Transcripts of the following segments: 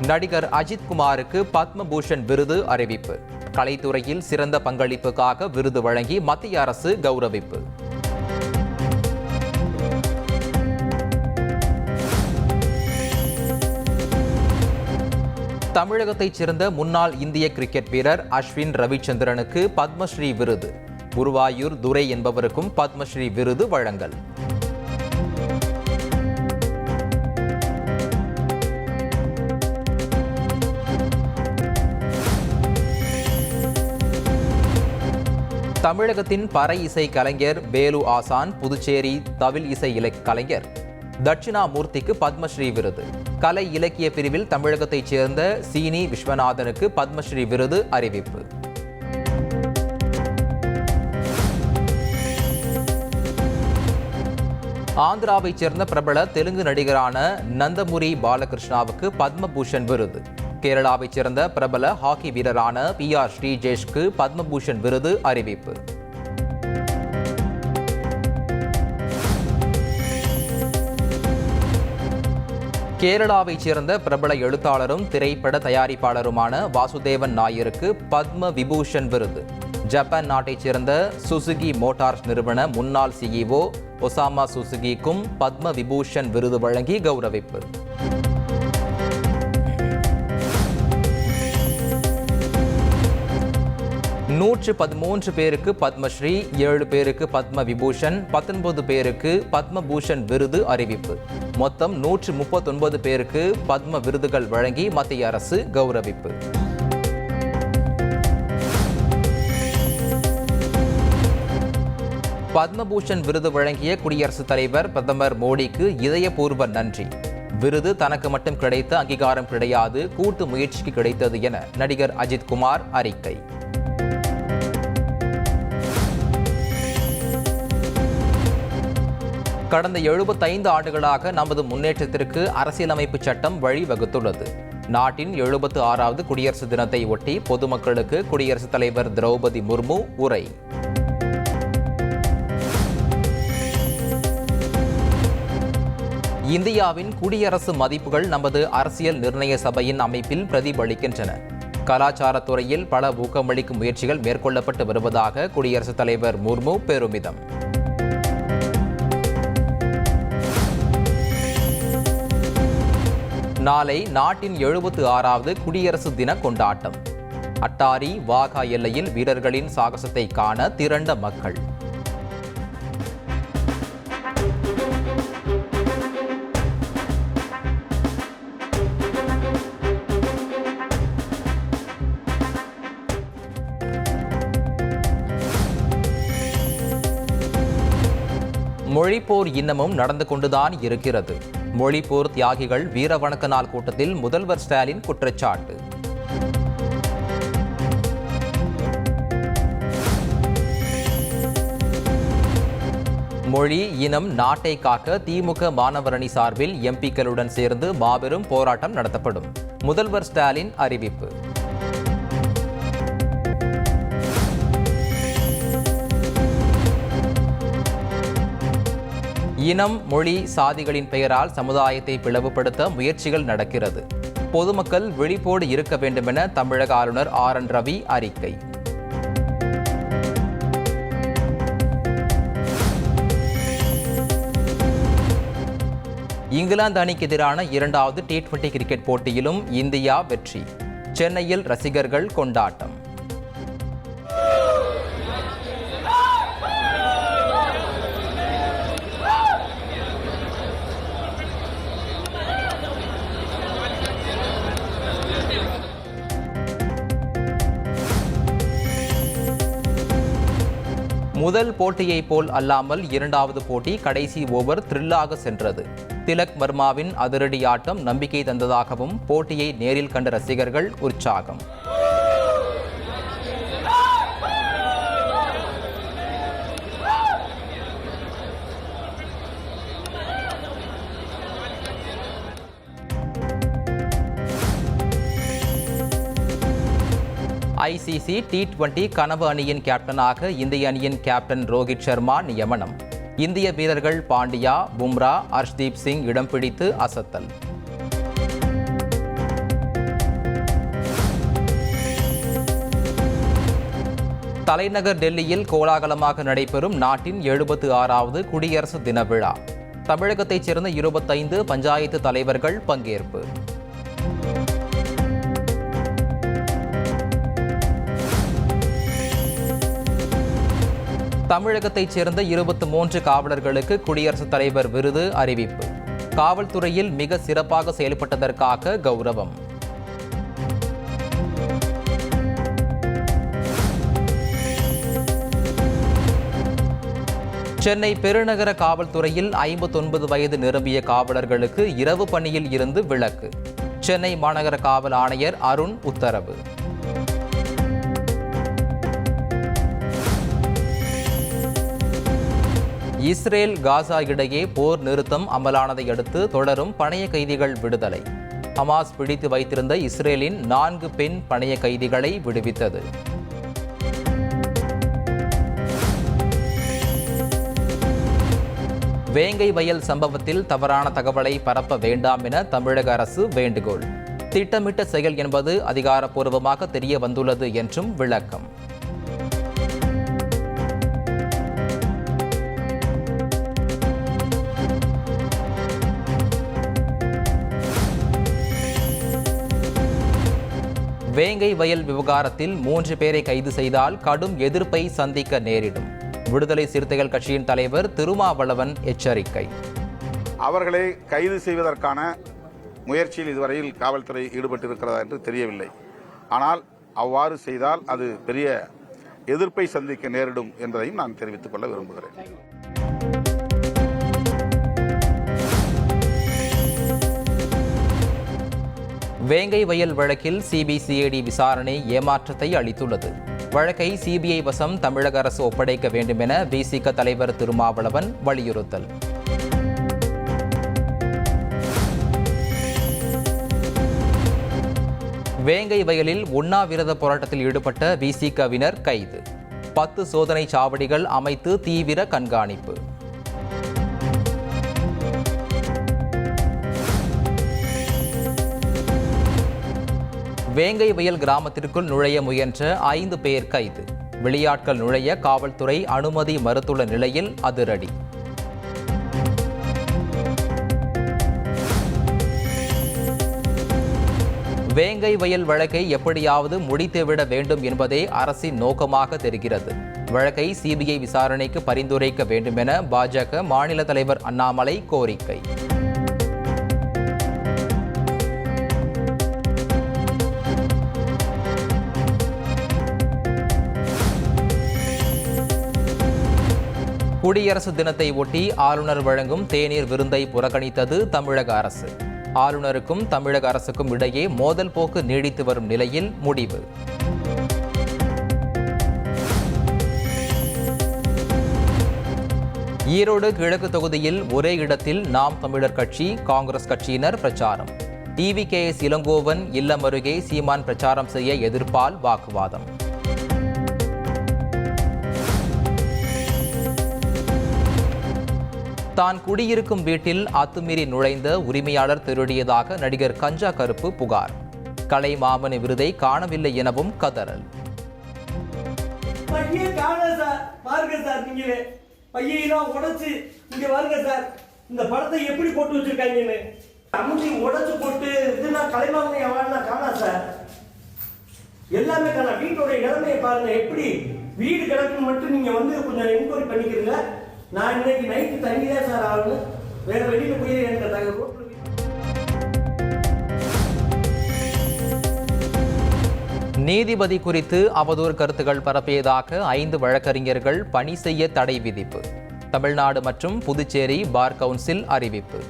நடிகர் அஜித் குமாருக்கு பத்மபூஷன் விருது அறிவிப்பு. கலைத்துறையில் சிறந்த பங்களிப்புக்காக விருது வழங்கி மத்திய அரசு கௌரவிப்பு. தமிழகத்தைச் சேர்ந்த முன்னாள் இந்திய கிரிக்கெட் வீரர் அஸ்வின் ரவிச்சந்திரனுக்கு பத்மஸ்ரீ விருது. குருவாயூர் துரை என்பவருக்கும் பத்மஸ்ரீ விருது வழங்கல். தமிழகத்தின் பறை இசை கலைஞர் வேலு ஆசான், புதுச்சேரி தவில் இசை கலைஞர் தட்சிணாமூர்த்திக்கு பத்மஸ்ரீ விருது. கலை இலக்கிய பிரிவில் தமிழகத்தைச் சேர்ந்த சீனி விஸ்வநாதனுக்கு பத்மஸ்ரீ விருது அறிவிப்பு. ஆந்திராவைச் சேர்ந்த பிரபல தெலுங்கு நடிகரான நந்தமுரி பாலகிருஷ்ணாவுக்கு பத்மபூஷன் விருது. கேரளாவைச் சேர்ந்த பிரபல ஹாக்கி வீரரான PR ஸ்ரீஜேஷ்க்கு பத்மபூஷன் விருது அறிவிப்பு. கேரளாவைச் சேர்ந்த பிரபல எழுத்தாளரும் திரைப்பட தயாரிப்பாளருமான வாசுதேவன் நாயருக்கு பத்ம விபூஷன் விருது. ஜப்பான் நாட்டைச் சேர்ந்த சுசுகி மோட்டார்ஸ் நிறுவன முன்னாள் CEO ஒசாமா சுசுகிக்கும் பத்ம விபூஷன் விருது வழங்கி கௌரவிப்பு. நூற்று 13 பேருக்கு பத்மஸ்ரீ, 7 பேருக்கு பத்ம விபூஷன், 19 பேருக்கு பத்மபூஷன் விருது அறிவிப்பு. மொத்தம் 139 பேருக்கு பத்ம விருதுகள் வழங்கி மத்திய அரசு கௌரவிப்பு. பத்மபூஷன் விருது வழங்கிய குடியரசுத் தலைவர் பிரதமர் மோடிக்கு இதயபூர்வ நன்றி. விருது தனக்கு மட்டும் கிடைத்த அங்கீகாரம் கிடையாது, கூட்டு முயற்சிக்கு கிடைத்தது என நடிகர் அஜித் குமார் அறிக்கை. கடந்த 75 ஆண்டுகளாக நமது முன்னேற்றத்திற்கு அரசியலமைப்பு சட்டம் வழிவகுத்துள்ளது. நாட்டின் 76வது குடியரசு தினத்தை ஒட்டி பொதுமக்களுக்கு குடியரசுத் தலைவர் திரௌபதி முர்மு உரை. இந்தியாவின் குடியரசு மதிப்புகள் நமது அரசியல் நிர்ணய சபையின் அமைப்பில் பிரதிபலிக்கின்றன. கலாச்சாரத்துறையில் பல ஊக்கமளிக்கும் முயற்சிகள் மேற்கொள்ளப்பட்டு வருவதாக குடியரசுத் தலைவர் முர்மு பெருமிதம். நாளை நாட்டின் 76வது குடியரசு தின கொண்டாட்டம். அட்டாரி வாகா எல்லையில் வீரர்களின் சாகசத்தை காண திரண்ட மக்கள். மொழிப்போர் இன்னமும் நடந்து கொண்டுதான் இருக்கிறது. மொழிப்போர் தியாகிகள் வீரவணக்க நாள் கூட்டத்தில் முதல்வர் ஸ்டாலின் குற்றச்சாட்டு. மொழி இனம் நாட்டை காக்க திமுக மாணவரணி சார்பில் MP-க்களுடன் சேர்ந்து மாபெரும் போராட்டம் நடத்தப்படும். முதல்வர் ஸ்டாலின் அறிவிப்பு. இனம், மொழி, சாதிகளின் பெயரால் சமுதாயத்தை பிளவுபடுத்த முயற்சிகள் நடக்கிறது. பொதுமக்கள் விழிப்போடு இருக்க வேண்டும் என தமிழக ஆளுநர் RN ரவி அறிக்கை. இங்கிலாந்து அணிக்கு எதிரான 2வது T20 கிரிக்கெட் போட்டியிலும் இந்தியா வெற்றி. சென்னையில் ரசிகர்கள் கொண்டாட்டம். முதல் போட்டியைப் போல் அல்லாமல் 2வது போட்டி கடைசி ஓவர் த்ரில்லாக சென்றது. திலக் வர்மாவின் அதிரடி ஆட்டம் நம்பிக்கை தந்ததாகவும் போட்டியை நேரில் கண்ட ரசிகர்கள் உற்சாகம். ICC T20 கனவு அணியின் கேப்டனாக இந்திய அணியின் கேப்டன் ரோஹித் சர்மா நியமனம். இந்திய வீரர்கள் பாண்டியா, பும்ரா, ஹர்ஷ்தீப் சிங் இடம் பிடித்து அசத்தல். தலைநகர் டெல்லியில் கோலாகலமாக நடைபெறும் நாட்டின் 76வது குடியரசு தின விழா. தமிழகத்தைச் சேர்ந்த 25 பஞ்சாயத்து தலைவர்கள் பங்கேற்பு. தமிழகத்தைச் சேர்ந்த 23 காவலர்களுக்கு குடியரசுத் தலைவர் விருது அறிவிப்பு. காவல்துறையில் மிக சிறப்பாக செயல்பட்டதற்காக கௌரவம். சென்னை பெருநகர காவல்துறையில் 59 வயது நிரம்பிய காவலர்களுக்கு இரவு பணியில் இருந்து விலக்கு. சென்னை மாநகர காவல் ஆணையர் அருண் உத்தரவு. இஸ்ரேல் காசா இடையே போர் நிறுத்தம் அமலானதை அடுத்து தொடரும் பணைய கைதிகள் விடுதலை. ஹமாஸ் பிடித்து வைத்திருந்த இஸ்ரேலின் 4 பெண் பணைய கைதிகளை விடுவித்தது. வேங்கை வயல் சம்பவத்தில் தவறான தகவலை பரப்ப வேண்டாம் என தமிழக அரசு வேண்டுகோள். திட்டமிட்ட செயல் என்பது அதிகாரப்பூர்வமாக தெரிய வந்துள்ளது என்றும் விளக்கம். வேங்கை வயல் விவகாரத்தில் 3 பேரை கைது செய்தால் கடும் எதிர்ப்பை சந்திக்க நேரிடும். விடுதலை சிறுத்தைகள் கட்சியின் தலைவர் திருமாவளவன் எச்சரிக்கை. அவர்களை கைது செய்வதற்கான முயற்சியில் இதுவரையில் காவல்துறை ஈடுபட்டிருக்கிறதா என்று தெரியவில்லை. ஆனால் அவ்வாறு செய்தால் அது பெரிய எதிர்ப்பை சந்திக்க நேரிடும் என்பதையும் நான் தெரிவித்துக் கொள்ள விரும்புகிறேன். வேங்கை வயல் வழக்கில் சிபிசிஐடி விசாரணை ஏமாற்றத்தை அளித்துள்ளது. வழக்கை சிபிஐ வசம் தமிழக அரசு ஒப்படைக்க வேண்டும் என விசிக தலைவர் திருமாவளவன் வலியுறுத்தல். வேங்கை வயலில் உண்ணாவிரத போராட்டத்தில் ஈடுபட்ட விசிகவினர் கைது. 10 சோதனை சாவடிகள் அமைத்து தீவிர கண்காணிப்பு. வேங்கை வயல் கிராமத்திற்குள் நுழைய முயன்ற 5 பேர் கைது. வெளியாட்கள் நுழைய காவல்துறை அனுமதி மறுத்துள்ள நிலையில் அதிரடி. வேங்கை வயல் வழக்கை எப்படியாவது முடித்துவிட வேண்டும் என்பதே அரசின் நோக்கமாக தெரிகிறது. வழக்கை சிபிஐ விசாரணைக்கு பரிந்துரைக்க வேண்டும் என பாஜக மாநில தலைவர் அண்ணாமலை கோரிக்கை. குடியரசு தினத்தை ஒட்டி ஆளுநர் வழங்கும் தேநீர் விருந்தை புறக்கணித்தது தமிழக அரசு. ஆளுநருக்கும் தமிழக அரசுக்கும் இடையே மோதல் போக்கு நீடித்து வரும் நிலையில் முடிவு. ஈரோடு கிழக்கு தொகுதியில் ஒரே இடத்தில் நாம் தமிழர் கட்சி, காங்கிரஸ் கட்சியினர் பிரச்சாரம். டிவிகேஎஸ் இளங்கோவன் இல்லம் அருகே சீமான் பிரச்சாரம் செய்ய எதிர்ப்பால் வாக்குவாதம். தான் குடியிருக்கும் வீட்டில் அத்துமீறி நுழைந்த உரிமையாளர் திருடியதாக நடிகர் கஞ்சா கருப்பு புகார். கலை மாமணி விருதை காணவில்லை எனவும் கதறல். இந்த படத்தை எப்படி போட்டு வச்சிருக்காங்கன்னு அமுதி உடைச்சு போட்டு கலைமாமணி அவார்ட்னா காணா சார். எல்லாமே காணா. வீட்டோட நிலைமையை பாருங்க. எப்படி வீடு கிடக்குன்னு மட்டும் நீங்க வந்து கொஞ்சம் என்கொயரி பண்ணிக்கிறீங்க. நான் இன்னைக்கு நைட்டு தங்கிதான் சார் ஆகணும். வேற வெளியில போய் என்ற தகவல். நீதிபதி குறித்து அவதூறு கருத்துக்கள் பரப்பியதாக 5 வழக்கறிஞர்கள் பணி செய்ய தடை விதிப்பு. தமிழ்நாடு மற்றும் புதுச்சேரி பார் கவுன்சில் அறிவிப்பு.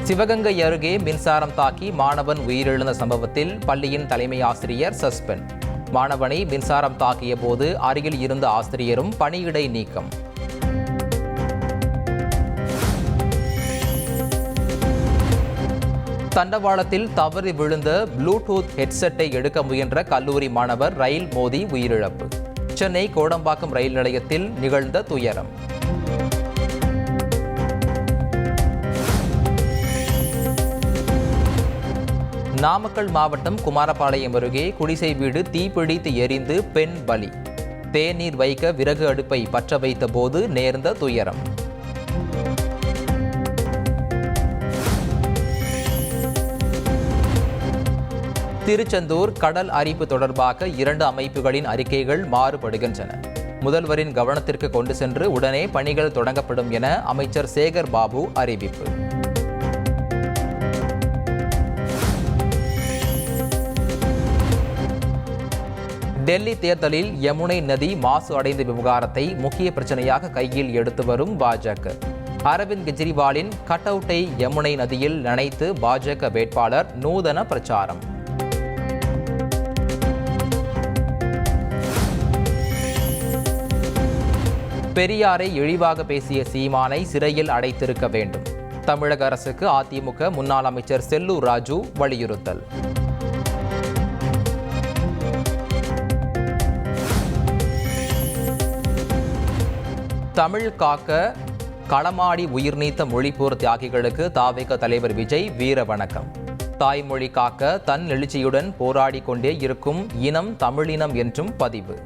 சிவகங்கை அருகே மின்சாரம் தாக்கி மாணவன் உயிரிழந்த சம்பவத்தில் பள்ளியின் தலைமை ஆசிரியர் சஸ்பெண்ட். மாணவனை மின்சாரம் தாக்கிய போது அருகில் இருந்த ஆசிரியரும் பணியிடை நீக்கம். தண்டவாளத்தில் தவறி விழுந்த ப்ளூடூத் ஹெட்செட்டை எடுக்க முயன்ற கல்லூரி மாணவர் ரயில் மோதி உயிரிழப்பு. சென்னை கோடம்பாக்கம் ரயில் நிலையத்தில் நிகழ்ந்த துயரம். நாமக்கல் மாவட்டம் குமாரபாளையம் அருகே குடிசை வீடு தீப்பிடித்து எரிந்து பெண் பலி. தேநீர் வைக்க விறகு அடுப்பை பற்ற வைத்த போது நேர்ந்த துயரம். திருச்செந்தூர் கடல் அரிப்பு தொடர்பாக 2 அமைப்புகளின் அறிக்கைகள் மாறுபடுகின்றன. முதல்வரின் கவனத்திற்கு கொண்டு சென்று உடனே பணிகள் தொடங்கப்படும் என அமைச்சர் சேகர் பாபு அறிவிப்பு. டெல்லி தேர்தலில் யமுனை நதி மாசு அடைந்த விவகாரத்தை முக்கிய பிரச்சனையாக கையில் எடுத்து வரும் பாஜக. அரவிந்த் கெஜ்ரிவாலின் கட் அவுட்டை யமுனை நதியில் நனைத்து பாஜக வேட்பாளர் நூதன பிரச்சாரம். பெரியாரை இழிவாக பேசிய சீமானை சிறையில் அடைத்திருக்க வேண்டும். தமிழக அரசுக்கு அதிமுக முன்னாள் அமைச்சர் செல்லூர் ராஜு வலியுறுத்தல். தமிழ் காக்க களமாடி உயிர் நீத்த மொழிப்போர் தியாகிகளுக்கு தாவேக தலைவர் விஜய் வீர வணக்கம். தாய்மொழி காக்க தன் எழுச்சியுடன் போராடி கொண்டே இருக்கும் இனம் தமிழினம் என்றும் பதிவு.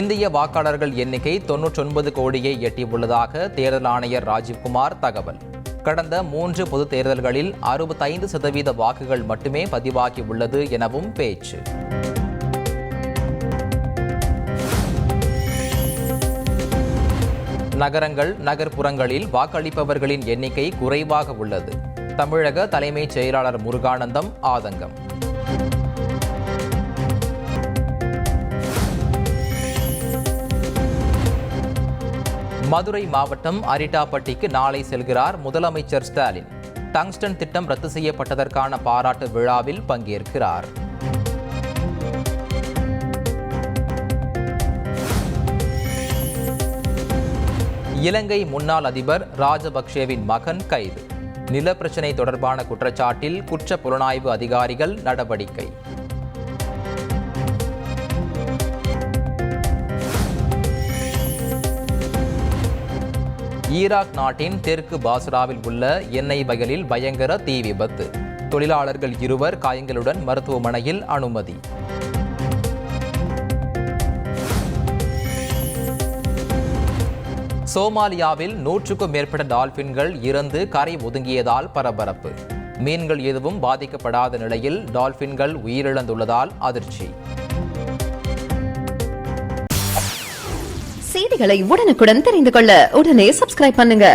இந்திய வாக்காளர்கள் எண்ணிக்கை 99 கோடியை எட்டியுள்ளதாக தேர்தல் ஆணையர் ராஜீவ்குமார் தகவல். கடந்த 3 பொதுத் தேர்தல்களில் 65% வாக்குகள் மட்டுமே பதிவாகி உள்ளது எனவும் பேச்சு. நகரங்கள், நகர்ப்புறங்களில் வாக்களிப்பவர்களின் எண்ணிக்கை குறைவாக உள்ளது. தமிழக தலைமைச் செயலாளர் முருகானந்தம் ஆதங்கம். மதுரை மாவட்டம் அரிட்டாப்பட்டிக்கு நாளை செல்கிறார் முதலமைச்சர் ஸ்டாலின். டங்ஸ்டன் திட்டம் ரத்து செய்யப்பட்டதற்கான பாராட்டு விழாவில் பங்கேற்கிறார். இலங்கை முன்னாள் அதிபர் ராஜபக்சேவின் மகன் கைது. நில பிரச்சினை தொடர்பான குற்றச்சாட்டில் குற்ற புலனாய்வு அதிகாரிகள் நடவடிக்கை. ஈராக் நாட்டின் தெற்கு பாஸ்ராவில் உள்ள எண்ணெய் வயலில் பயங்கர தீ விபத்து. தொழிலாளர்கள் 2 காயங்களுடன் மருத்துவமனையில் அனுமதி. சோமாலியாவில் 100க்கும் மேற்பட்ட டால்பின்கள் இறந்து கரை ஒதுங்கியதால் பரபரப்பு. மீன்கள் எதுவும் பாதிக்கப்படாத நிலையில் டால்பின்கள் உயிரிழந்துள்ளதால் அதிர்ச்சி. செய்திகளை உடனுக்குடன் தெரிந்து கொள்ள உடனே சப்ஸ்கிரைப் பண்ணுங்க.